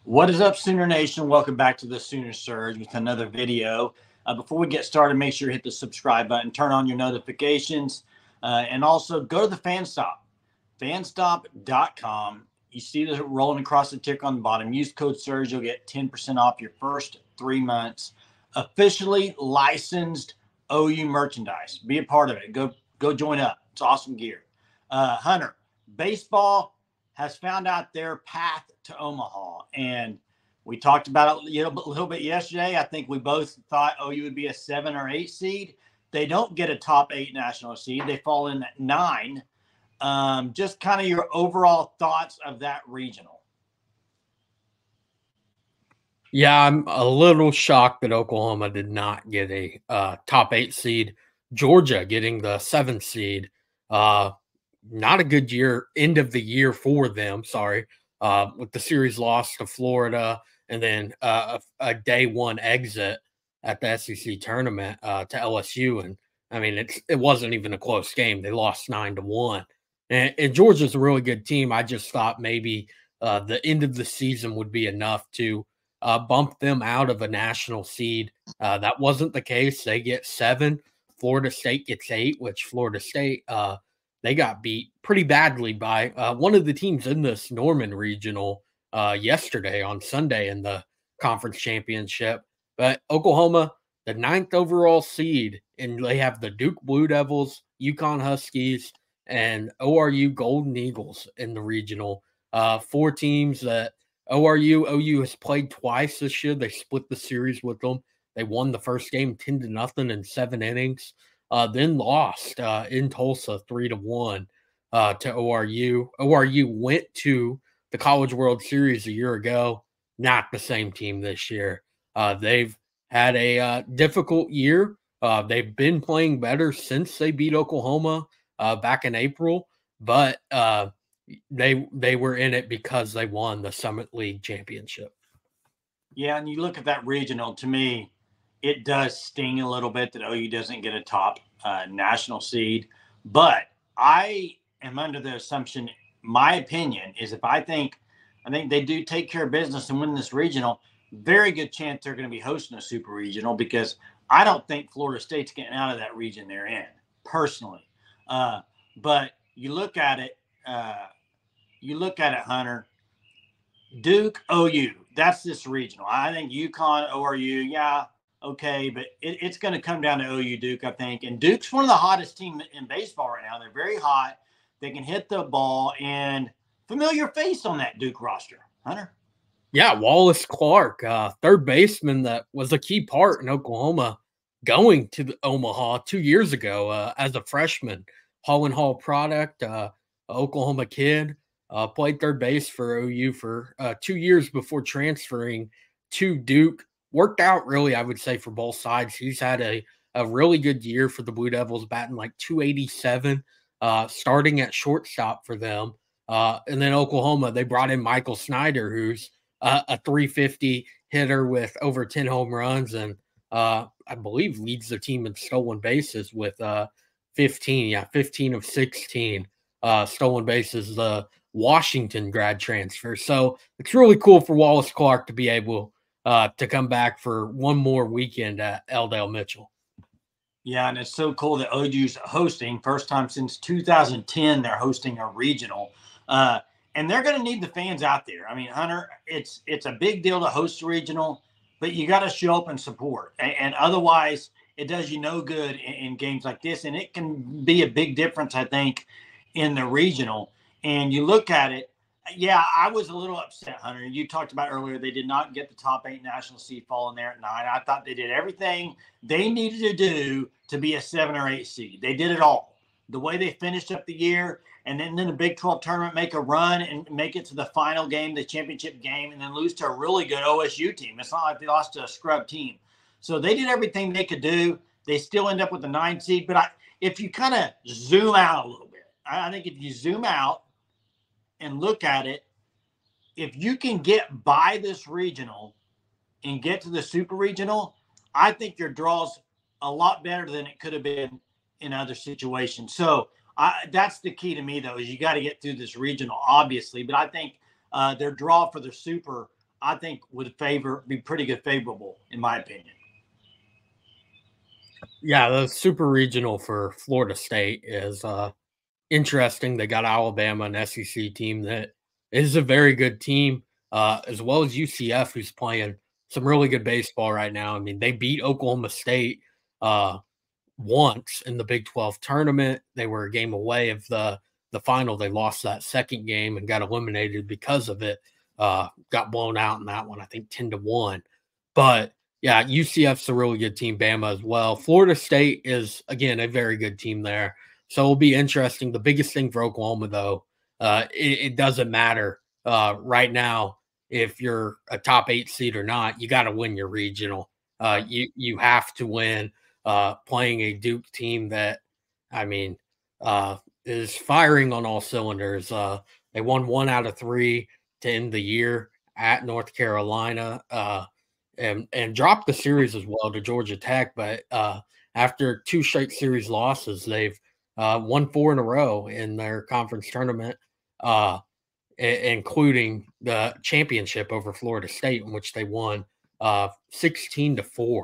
What is up, Sooner Nation? Welcome back to the Sooner Surge with another video. Before we get started, make sure you hit the subscribe button, turn on your notifications, and also go to the fanstop.com. You see the rolling across the ticker on the bottom. Use code SURGE. You'll get 10% off your first 3 months. Officially licensed OU merchandise. Be a part of it. Go join up. It's awesome gear. Hunter, baseball has found out their path to Omaha. And we talked about it a little bit yesterday. I think we both thought OU would be a 7 or 8 seed. They don't get a top 8 national seed. They fall in at 9. Just kind of your overall thoughts of that regional. Yeah, I'm a little shocked that Oklahoma did not get a top 8 seed. Georgia getting the 7th seed. Not a good end of the year for them, with the series loss to Florida and then a day 1 exit at the SEC tournament to LSU. And I mean, it wasn't even a close game. They lost 9-1. And Georgia's a really good team. I just thought maybe the end of the season would be enough to bump them out of a national seed. That wasn't the case. They get 7. Florida State gets 8, which Florida State they got beat pretty badly by one of the teams in this Norman regional yesterday on Sunday in the conference championship. But Oklahoma, the 9th overall seed, and they have the Duke Blue Devils, UConn Huskies, and ORU Golden Eagles in the regional. 4 teams that OU has played twice this year. They split the series with them. They won the first game 10-0 in 7 innings. Then lost in Tulsa 3-1 to ORU. ORU went to the College World Series a year ago. Not the same team this year. They've had a difficult year. They've been playing better since they beat Oklahoma back in April, but they were in it because they won the Summit League championship. Yeah, and you look at that regional, to me, it does sting a little bit that OU doesn't get a top national seed. But I am under the assumption, my opinion is I think they do take care of business and win this regional, very good chance they're going to be hosting a super regional, because I don't think Florida State's getting out of that region they're in, personally. But you look at it, Hunter, Duke, OU, that's this regional. I think UConn, ORU, yeah, okay, but it's going to come down to OU Duke, I think. And Duke's one of the hottest teams in baseball right now. They're very hot. They can hit the ball. And familiar face on that Duke roster, Hunter. Yeah, Wallace Clark, third baseman that was a key part in Oklahoma going to Omaha 2 years ago as a freshman. Holland Hall product, Oklahoma kid, played third base for OU for 2 years before transferring to Duke. Worked out really, I would say, for both sides. He's had a really good year for the Blue Devils, batting like 287, starting at shortstop for them. And then Oklahoma, they brought in Michael Snyder, who's a 350 hitter with over 10 home runs, and I believe leads the team in stolen bases with 15. Yeah, 15 of 16 stolen bases, the Washington grad transfer. So it's really cool for Wallace Clark to be able to come back for one more weekend at L.Dale Mitchell. Yeah, and it's so cool that OU's hosting, first time since 2010 they're hosting a regional. And they're going to need the fans out there. I mean, Hunter, it's a big deal to host a regional, but you got to show up and support. And otherwise, it does you no good in games like this. And it can be a big difference, I think, in the regional. And you look at it, yeah, I was a little upset, Hunter. You talked about earlier, they did not get the top 8 national seed falling there at 9. I thought they did everything they needed to do to be a 7 or 8 seed. They did it all. The way they finished up the year, and then in the Big 12 tournament, make a run and make it to the final game, the championship game, and then lose to a really good OSU team. It's not like they lost to a scrub team. So they did everything they could do. They still end up with the 9 seed. But if you kind of zoom out a little bit, I think if you zoom out and look at it, if you can get by this regional and get to the super regional, I think your draw's a lot better than it could have been in other situations. So that's the key to me, though, is you got to get through this regional, obviously. But I think their draw for the super, I think would be pretty good favorable in my opinion. Yeah, the super regional for Florida State is interesting. They got Alabama, an SEC team that is a very good team, as well as UCF, who's playing some really good baseball right now. I mean, they beat Oklahoma State once in the Big 12 tournament. They were a game away of the final. They lost that second game and got eliminated because of it. Got blown out in that one, I think 10-1. But yeah, UCF's a really good team, Bama as well. Florida State is, again, a very good team there. So it'll be interesting. The biggest thing for Oklahoma, though, it doesn't matter right now if you're a top 8 seed or not. You got to win your regional. You have to win. Playing a Duke team that, I mean, is firing on all cylinders. They won 1 out of 3 to end the year at North Carolina, and dropped the series as well to Georgia Tech. But after 2 straight series losses, they've won 4 in a row in their conference tournament, including the championship over Florida State, in which they won 16-4.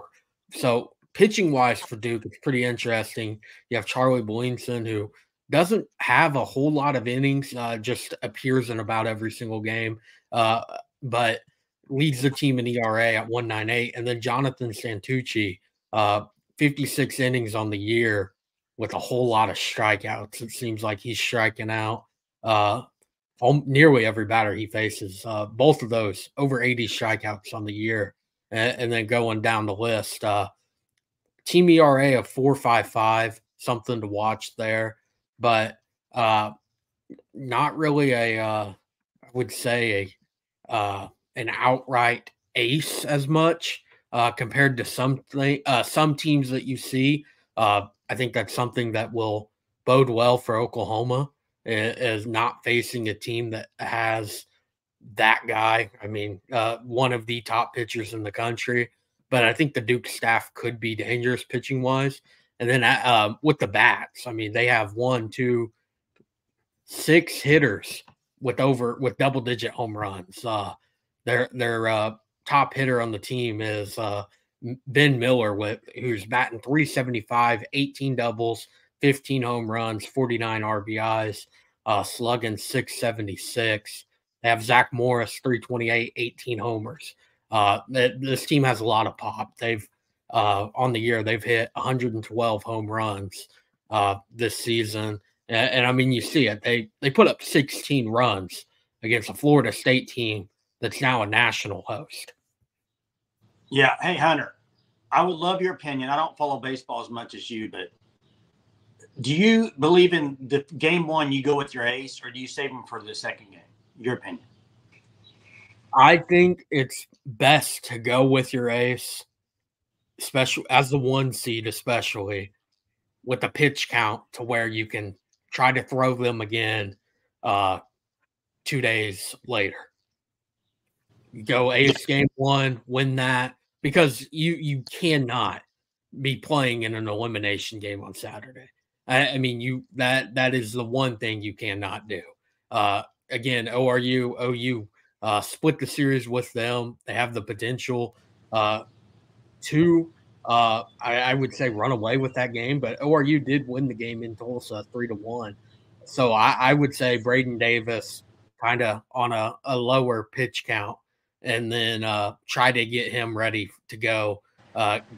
So pitching wise for Duke, it's pretty interesting. You have Charlie Billingson, who doesn't have a whole lot of innings, just appears in about every single game, but leads the team in ERA at 1.98. And then Jonathan Santucci, 56 innings on the year with a whole lot of strikeouts. It seems like he's striking out nearly every batter he faces. Both of those over 80 strikeouts on the year. And then going down the list, team ERA of 4.55, something to watch there, but not really I would say an outright ace as much compared to some teams that you see. I think that's something that will bode well for Oklahoma, is not facing a team that has that guy. I mean, one of the top pitchers in the country. But I think the Duke staff could be dangerous pitching wise. And then with the bats, I mean, they have 1, 2, 6 hitters with double digit home runs. Their top hitter on the team is Ben Miller, who's batting 375, 18 doubles, 15 home runs, 49 RBIs, slugging 676. They have Zach Morris, 328, 18 homers. This team has a lot of pop. They've on the year they've hit 112 home runs this season, and I mean, you see it. They put up 16 runs against a Florida State team that's now a national host. Yeah. Hey, Hunter, I would love your opinion. I don't follow baseball as much as you, but do you believe in the game 1 you go with your ace, or do you save them for the second game? Your opinion? I think it's best to go with your ace, especially as the 1 seed, especially with a pitch count to where you can try to throw them again 2 days later. You go ace game 1, win that, because you cannot be playing in an elimination game on Saturday. I mean, that is the one thing you cannot do. Again, OU split the series with them. They have the potential to, I would say, run away with that game. But ORU did win the game in Tulsa 3-1. So I would say Braden Davis kind of on a lower pitch count, and then try to get him ready to go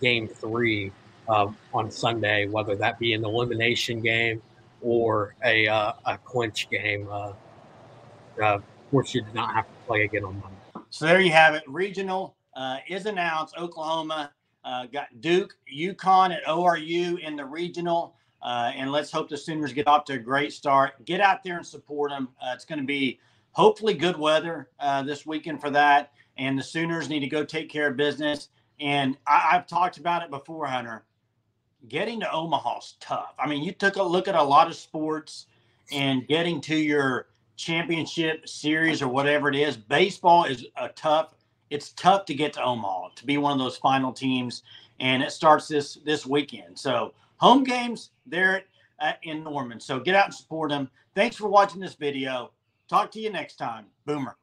game 3 on Sunday, whether that be an elimination game or a clinch game. Of course, you do not have to play again on Monday. So there you have it. Regional is announced. Oklahoma got Duke, UConn at ORU in the regional. And let's hope the Sooners get off to a great start. Get out there and support them. It's going to be hopefully good weather this weekend for that. And the Sooners need to go take care of business. And I've talked about it before, Hunter. Getting to Omaha is tough. I mean, you took a look at a lot of sports, and getting to your championship series or whatever it is, baseball is it's tough to get to Omaha to be one of those final teams. And it starts this weekend. So home games there in Norman. So get out and support them. Thanks for watching this video. Talk to you next time. Boomer.